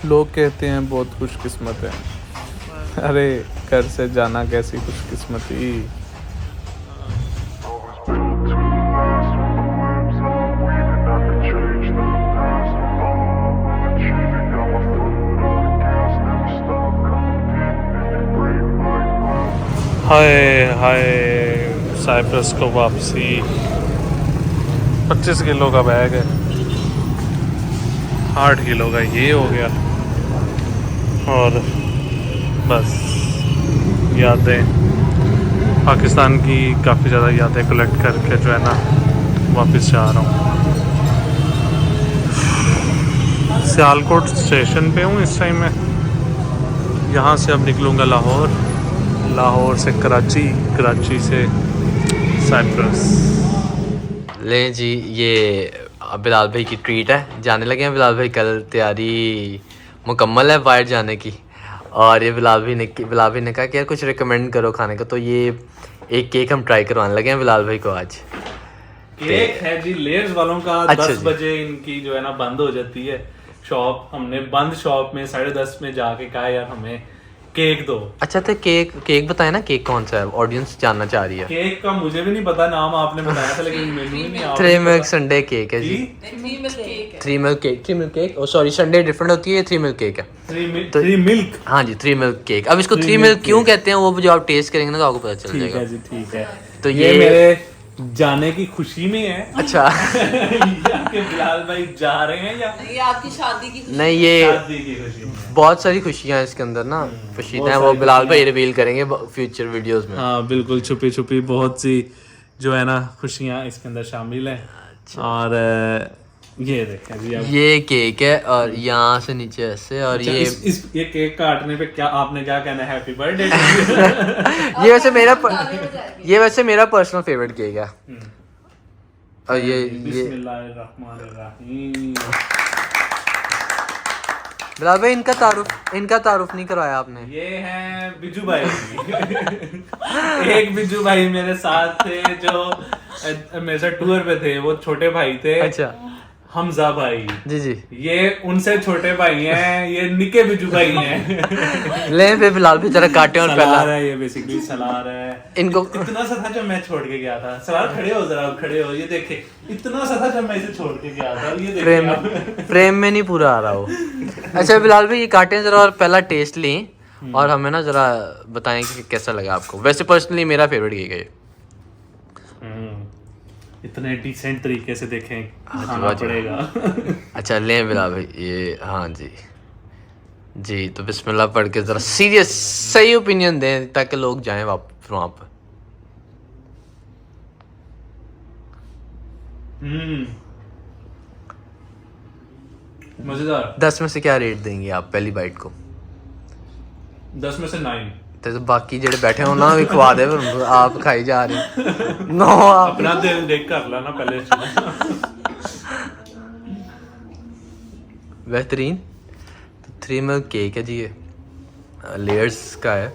लोग कहते हैं बहुत खुशकिस्मत है। अरे घर से जाना कैसी खुशकिस्मती। हाय हाय साइप्रस को वापसी। 25 किलो का बैग है, 8 किलो का ये हो गया, और बस यादें, पाकिस्तान की काफ़ी ज़्यादा यादें कलेक्ट करके जो है ना वापस जा रहा हूँ। सियालकोट स्टेशन पे हूँ इस टाइम में। यहाँ से अब निकलूँगा लाहौर, लाहौर से कराची, कराची से साइप्रस। लें जी, ये बिलाल भाई की ट्रीट है, जाने लगे हैं बिलाल भाई। कल तैयारी मुकम्मल है बाहर जाने की, और ये बिलाल भाई ने कहा कि यार कुछ रिकमेंड करो खाने का, तो ये एक केक हम ट्राई करवाने लगे हैं बिलाल भाई को आज। केक है जी लेयर्स वालों का। अच्छा 10 बजे इनकी जो है ना बंद हो जाती है शॉप। हमने बंद शॉप में 10:30 में जाके कहा यार हमें केक दो। अच्छा, तो केक बताए ना, केक कौन सा है, ऑडियंस जानना चाह रही है। केक का मुझे भी नहीं पता, नाम आपने बताया था लेकिन मेनू ही नहीं। 3 मिल्क संडे केक है जी। 3 मिल्क केक, ओ सॉरी, संडे डिफरेंट होती है, 3 मिल्क केक है। 3 मिल्क, हाँ जी, 3 मिल्क केक। अब इसको 3 मिल्क क्यों कहते हैं वो जो आप टेस्ट करेंगे ना तो आपको पता चल जाएगा। ठीक है जी, ठीक है। तो ये मेरे जाने की खुशी में है। अच्छा या कि बिलाल भाई जा रहे हैं, या ये आपकी शादी की खुशी? नहीं, ये शादी की खुशी में। बहुत सारी खुशियां हैं इसके अंदर ना, खुशियां हैं वो बिलाल भाई रिवील करेंगे फ्यूचर वीडियोस में। हाँ बिल्कुल, छुपी छुपी बहुत सी जो है ना खुशियाँ इसके अंदर शामिल हैं। और ये देखें जी, ये केक है और यहाँ से नीचे ऐसे, और अच्छा, ये ये केक काटने पे क्या आपने क्या कहना है? Happy birthday. ये वैसे मेरा पर्सनल फेवरेट केक है। और ये बिस्मिल्लाहिर्रहमानिर्रहीम। बिलाल भाई इनका तारुफ नहीं करवाया आपने। ये हैं बिजू भाई। एक बिजू भाई मेरे साथ थे जो मेरे साथ टूर पे थे, वो छोटे भाई थे। अच्छा, हमजा भाई जी जी, ये उनसे छोटे भाई हैं, ये निके बिजू भाई हैं। ले फिर बिलाल भाई जरा काटे और पहला सलार है, ये बेसिकली सलार है। इनको इतना सा था जब मैं छोड़ के गया था। सलार खड़े हो, जरा खड़े हो, ये देखे इतना सा था जब मैं इसे छोड़ के गया था। ये देखिए फ्रेम में नहीं पूरा आ रहा हो। अच्छा बिलाल भाई, ये काटें जरा और पहला टेस्ट लें और हमें ना जरा बताएं कि कैसा लगा आपको। वैसे पर्सनली मेरा फेवरेट केक है। इतने डिसेंट तरीके से देखें, खाना पड़ेगा। अच्छा लें बिलाल भाई, ये हाँ जी जी, तो बिस्मिल्लाह पढ़ के जरा सीरियस सही ओपिनियन दें ताकि लोग जाएं वापस वहाँ पर। मजेदार। 10 में से क्या रेट देंगे आप पहली बाइट को? 10 में से 9। तो बाकी जेडे बैठे हो ना भी खवा दे, आप खाई जा रहे नो आप अपना दिल देख कर ला ना पहले। बेहतरीन। तो 3 मिल्क केक है जी, ये लेयर्स का है।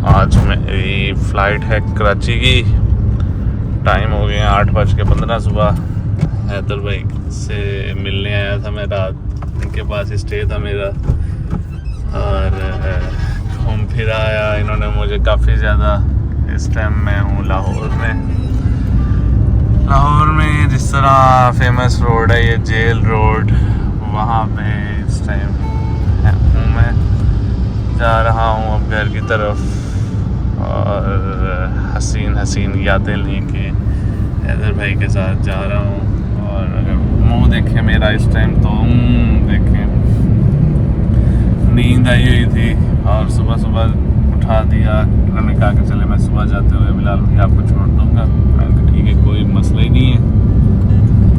आज मेरी फ्लाइट है कराची की। टाइम हो गए 8:15 सुबह। हैदर भाई से मिलने आया था मैं, रात इनके पास स्टे था मेरा, और घूम फिर आया इन्होंने मुझे काफ़ी ज़्यादा। इस टाइम मैं हूँ लाहौर में। लाहौर में जिस तरह फेमस रोड है ये जेल रोड, वहाँ पे इस टाइम हूँ मैं, जा रहा हूँ अब घर की तरफ, और हसीन यादें लेके हैदर भाई के साथ जा रहा हूँ। और अगर मुँह देखें मेरा इस टाइम तो देखें नींद आई हुई थी, और सुबह उठा दिया। मैंने कहा कि चले मैं सुबह जाते हुए बिलाल भाई आपको छोड़ दूँगा। मैंने कहा ठीक है, कोई मसला ही नहीं है।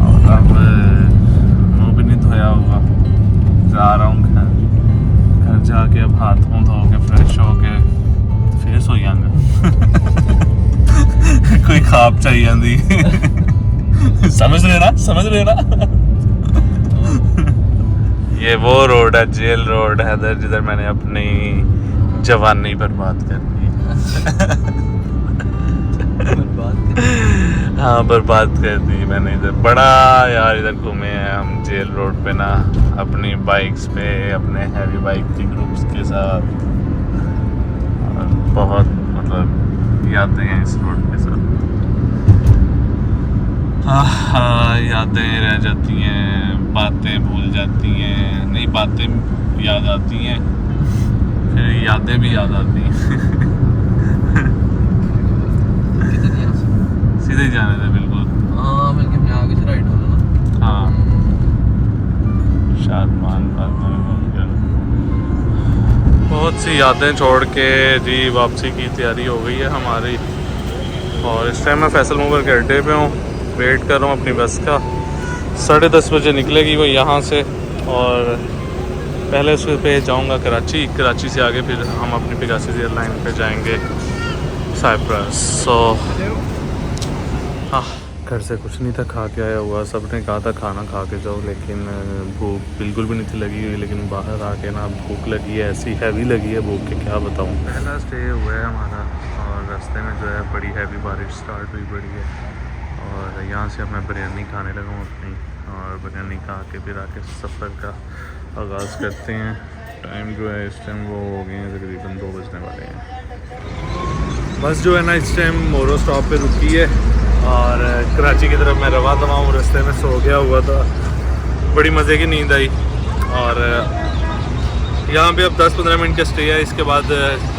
और अब मुँह भी नहीं धोया हुआ, जा रहा हूँ घर जाके अब हाथ मुँह धो के फ्रेश हो के फिर सो जाऊंगा। कोई खाब चाहिए समझ रहे ना। ये वो रोड है, जेल रोड हैदर, जिधर मैंने अपनी जवानी बर्बाद कर दी। हाँ बर्बाद कर दी मैंने इधर। बड़ा यार इधर घूमे हैं हम जेल रोड पे ना, अपनी बाइक्स पे, अपने हैवी बाइक के ग्रुप्स के साथ। और बहुत मतलब यादें हैं इस रोड के साथ। हाँ यादें रह जाती हैं, बातें भूल जाती हैं, नहीं बातें याद आती हैं, फिर यादें भी याद आती हैं। सीधे ही जाने थे बिल्कुल। हाँ बल्कि अपने आगे से राइट होना ना। हाँ शादमान बहुत सी यादें छोड़ के जी वापसी की तैयारी हो गई है हमारी। और इस टाइम मैं फैसल मोबर के अड्डे पे हूँ, वेट कर रहा हूँ अपनी बस का। 10:30 बजे निकलेगी वो यहाँ से, और पहले उस पे जाऊँगा कराची। कराची से आगे फिर हम अपनी पेगासस एयरलाइन पे जाएंगे साइप्रस। सो हाँ घर से कुछ नहीं था खा के आया हुआ। सब ने कहा था खाना खा के जाओ, लेकिन भूख बिल्कुल भी नहीं थी लगी हुई। लेकिन बाहर आके ना भूख लगी है, ऐसी हैवी लगी है भूख के क्या बताऊँ। पहला स्टे हुआ है हमारा, और रास्ते में जो है बड़ी हैवी बारिश स्टार्ट हुई पड़ी है। और यहाँ से अब मैं बिरयानी खाने लगा हूँ अपनी, और बिरयानी खा के फिर आके सफ़र का आगाज़ करते हैं। टाइम जो है इस टाइम वो हो गए हैं तकरीबन 2 बजने वाले हैं। बस जो है ना इस टाइम मोरो स्टॉप पे रुकी है, और कराची की तरफ मैं रवा दवा हूँ। रास्ते में सो गया हुआ था, बड़ी मज़े की नींद आई। और यहाँ पे अब 10-15 मिनट का स्टे है, इसके बाद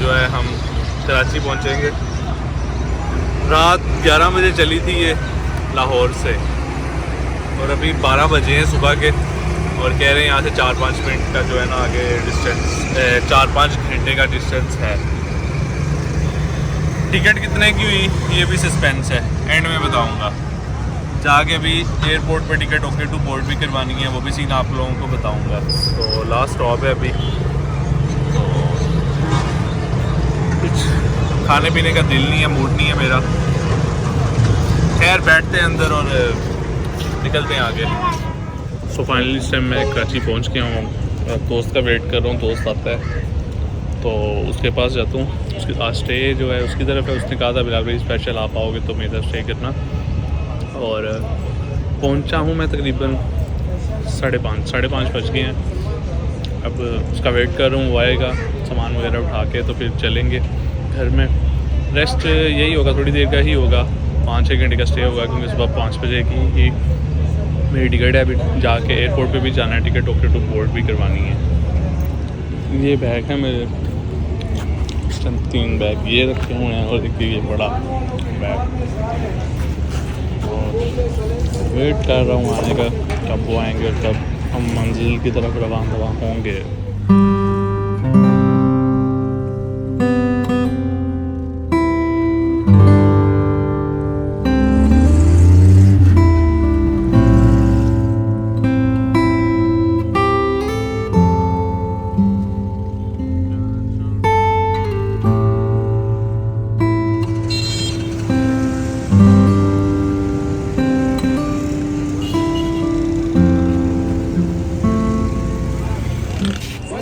जो है हम कराची पहुँचेंगे। रात 11 बजे चली थी ये लाहौर से, और अभी 12 बजे हैं सुबह के, और कह रहे हैं यहाँ से 4-5 मिनट का जो है ना आगे डिस्टेंस, 4-5 घंटे का डिस्टेंस है। टिकट कितने की हुई ये भी सस्पेंस है, एंड में बताऊंगा। जाके भी एयरपोर्ट पे टिकट ओके टू बोर्ड भी करवानी है, वो भी सीन आप लोगों को बताऊंगा। तो लास्ट स्टॉप है अभी, तो कुछ खाने पीने का दिल नहीं है, मूड नहीं है मेरा। खैर बैठते हैं अंदर और निकलते हैं आगे। सो फाइनली इस टाइम मैं कराची पहुंच गया हूँ। दोस्त का वेट कर रहा हूँ, दोस्त आता है तो उसके पास जाता हूँ। उसके आज स्टे जो है उसकी तरफ है। उसने कहा था बिलाल भाई स्पेशल आप आओगे तो मेरी तरफ स्टे करना। और पहुँचा हूँ मैं तकरीबन 5:30 बज गए हैं। अब उसका वेट कर रहा हूँ, वो आएगा, सामान वगैरह उठा के तो फिर चलेंगे घर में। रेस्ट यही होगा, थोड़ी देर का ही होगा, 5-6 घंटे का स्टे होगा, क्योंकि सुबह 5 बजे की मेरी टिकट है। अभी जाके एयरपोर्ट पे भी जाना है, टिकट ओके टू बोर्ड भी करवानी है। ये बैग है मेरे, 3 बैग ये रखे हुए हैं, और एक ये बड़ा बैग। और वेट कर रहा हूँ आने का, कब वो आएंगे और कब हम मंजिल की तरफ रवाना होंगे।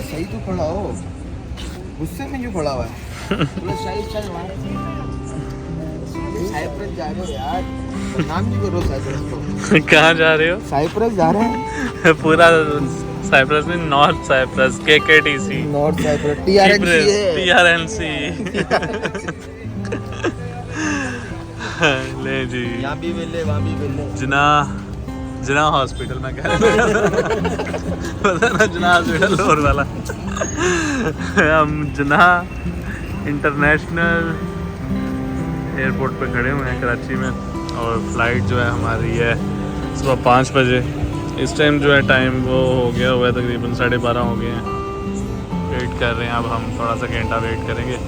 सही तो खड़ा हो, गुस्से में क्यों खड़ा हुआ है? सही चल साइप्रस जा रहे हो यार, नाम क्यों करो साइप्रस को? कहाँ जा रहे हो? साइप्रस जा रहे हैं। पूरा साइप्रस में, north Cyprus, KKTC, north Cyprus, TRNC ले जी, यहाँ भी मिले वहाँ भी मिले। जना हॉस्पिटल में कह रहे पता ना, जना हॉस्पिटल और वाला। हम जना इंटरनेशनल एयरपोर्ट पे खड़े हुए हैं कराची में, और फ्लाइट जो है हमारी है सुबह 5 बजे। इस टाइम जो है टाइम वो हो गया हुआ है, तकरीबन 12:30 हो गए हैं। वेट कर रहे हैं, अब हम थोड़ा सा घंटा वेट करेंगे,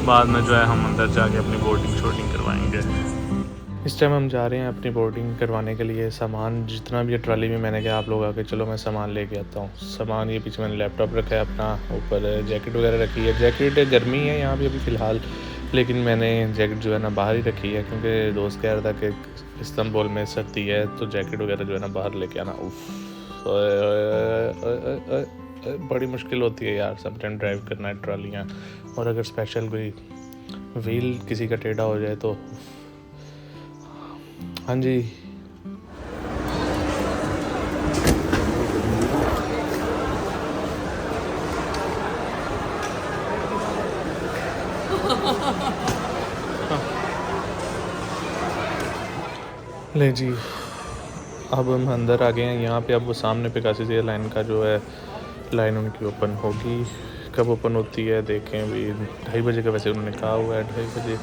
बाद में जो है हम अंदर जाके अपनी बोर्डिंग शूटिंग करवाएंगे। इस टाइम हम जा रहे हैं अपनी बोर्डिंग करवाने के लिए। सामान जितना भी है ट्रॉली में, मैंने कहा आप लोग आके चलो मैं सामान लेके आता हूँ। सामान ये पीछे मैंने लैपटॉप रखा है अपना, ऊपर जैकेट वगैरह रखी है। जैकेट गर्मी है यहाँ पे अभी फ़िलहाल, लेकिन मैंने जैकेट जो है ना बाहर ही रखी है, क्योंकि दोस्त कह रहा था कि इस्तांबुल में सर्दी है तो जैकेट वगैरह जो है ना बाहर लेके आना। उफ ओए ओए ओए ओए ओए ओए, बड़ी मुश्किल होती है यार सब टाइम ड्राइव करना है ट्रॉलियाँ, और अगर स्पेशल कोई व्हील किसी का टेढ़ा हो जाए तो। हाँ जी, ले जी अब हम अंदर आ गए हैं। यहाँ पे अब वो सामने पे काशी से लाइन का जो है लाइन उनकी ओपन होगी। कब ओपन होती है देखें भी, 2:30 बजे का वैसे उन्होंने कहा हुआ है, 2:30 बजे।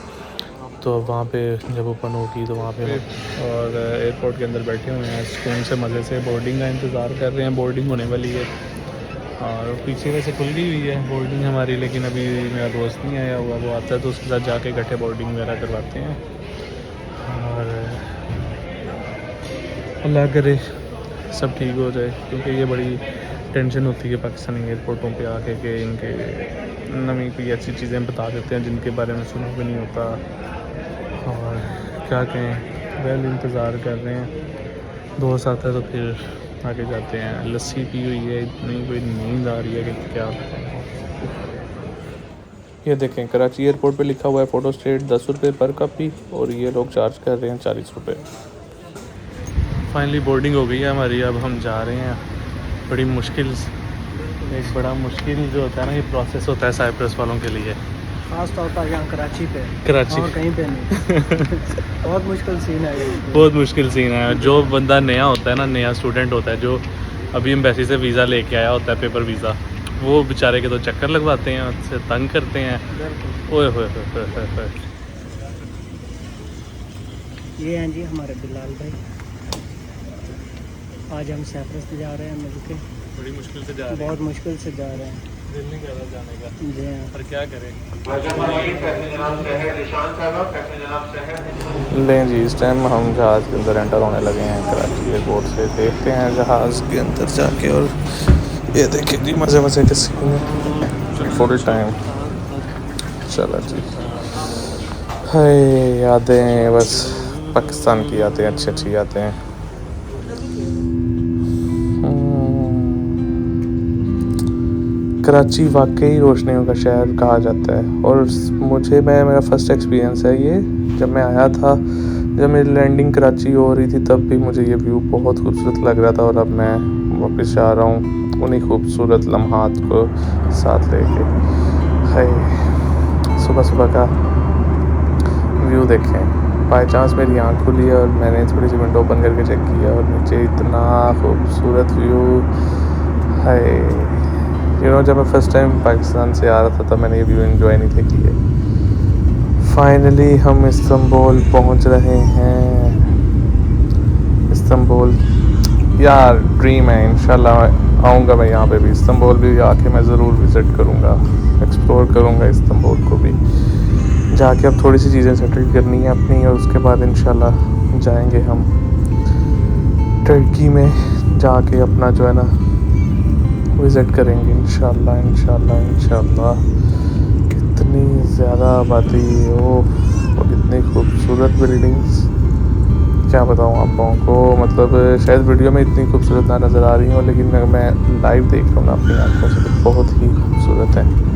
तो अब वहाँ पे जब ओपन होगी तो वहाँ पे और एयरपोर्ट के अंदर बैठे हुए हैं सुकून से मज़े से, बोर्डिंग का इंतज़ार कर रहे हैं। बोर्डिंग होने वाली है और पीछे वैसे खुल गई हुई है बोर्डिंग हमारी, लेकिन अभी मेरा दोस्त नहीं आया हुआ, वो आता है तो उसके साथ जाके इकट्ठे बोर्डिंग वगैरह करवाते हैं। और अल्लाह करे सब ठीक हो जाए, क्योंकि ये बड़ी टेंशन होती है पाकिस्तानी एयरपोर्टों पे आके कि इनके नवी कोई ऐसी चीज़ें बता देते हैं जिनके बारे में सुना भी नहीं होता। और क्या कहें, वेल इंतज़ार कर रहे हैं, दोस्त आता है तो फिर आगे जाते हैं। लस्सी पी हुई है, इतनी कोई नींद आ रही है कि क्या बताऊं। ये देखें कराची एयरपोर्ट पे लिखा हुआ है फ़ोटो स्टेट 10 रुपये पर कॉपी, और ये लोग चार्ज कर रहे हैं 40 रुपये। फाइनली बोर्डिंग हो गई है हमारी, अब हम जा रहे हैं। बड़ी मुश्किल, एक बड़ा मुश्किल जो होता है ना ये प्रोसेस होता है साइप्रस वालों के लिए, खास तौर पर यहाँ कराची पे, कराची और कहीं पे नहीं। बहुत मुश्किल सीन है ये। बहुत मुश्किल सीन है। जो बंदा नया होता है ना, नया स्टूडेंट होता है जो अभी एम्बेसी से वीज़ा लेके आया होता है, पेपर वीज़ा, वो बेचारे के तो चक्कर लगवाते हैं, उससे तंग करते हैं। ओए होए होए होए होए। ये हैं जी हमारे बिलाल भाई, आज हम साइप्रस जा रहे हैं मिलके। बड़ी मुश्किल से जा रहे हैं, बहुत मुश्किल से जा रहे हैं। दिल नहीं कर रहा जाने का, जी हाँ। पर क्या करें। लें जी, इस टाइम हम जहाज़ के अंदर एंटर होने लगे हैं कराची एयरपोर्ट से। देखते हैं जहाज़ के अंदर जाके, और ये देखें जी मज़े मज़े के सीन फुल टाइम। चलो जी, हाय यादें, बस पाकिस्तान की यादें, अच्छी अच्छी यादें। कराची वाकई रोशनियों का शहर कहा जाता है, और मेरा फर्स्ट एक्सपीरियंस है ये। जब मैं आया था, जब मेरी लैंडिंग कराची हो रही थी, तब भी मुझे ये व्यू बहुत खूबसूरत लग रहा था, और अब मैं वापस जा रहा हूँ उन्हीं खूबसूरत लम्हात को साथ लेके। हाय, सुबह सुबह का व्यू देखें। बाई चांस मेरी आँख खुली है और मैंने थोड़ी सी विंडो ओपन करके चेक किया, और नीचे इतना खूबसूरत व्यू है। जब मैं फ़र्स्ट टाइम पाकिस्तान से आ रहा था तब मैंने ये व्यू एंजॉय नहीं थे किए। फाइनली हम इस्तांबुल पहुंच रहे हैं। इस्तांबुल यार ड्रीम है, इंशाल्लाह आऊँगा मैं यहाँ पे भी। इस्तांबुल भी आके मैं ज़रूर विज़िट करूँगा, एक्सप्लोर करूँगा इस्तांबुल को भी जाके। अब थोड़ी सी चीज़ें सेटल करनी है अपनी, और उसके बाद इंशाल्लाह जाएंगे हम टर्की में, जाके अपना जो है ना विज़िट करेंगे इंशाल्लाह इंशाल्लाह इंशाल्लाह। कितनी ज़्यादा आबादी हो और कितनी खूबसूरत बिल्डिंग्स, क्या बताऊँ आप लोगों को। मतलब शायद वीडियो में इतनी खूबसूरत ना नज़र आ रही हो, लेकिन मैं लाइव देख रहा हूँ ना अपनी आंखों से, तो बहुत ही खूबसूरत है।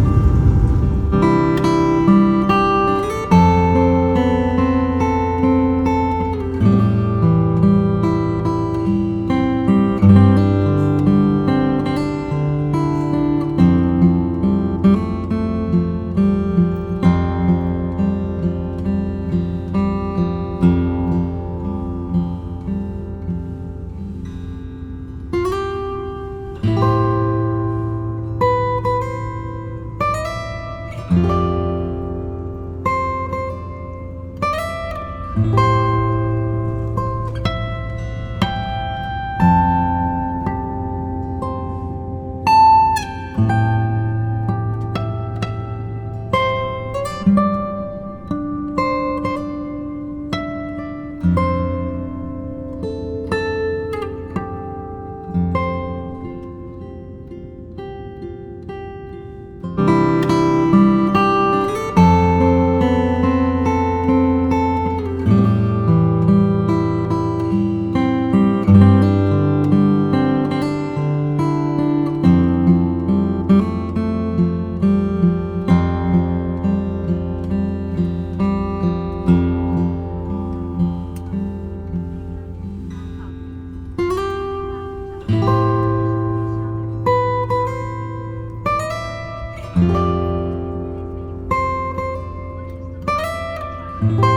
है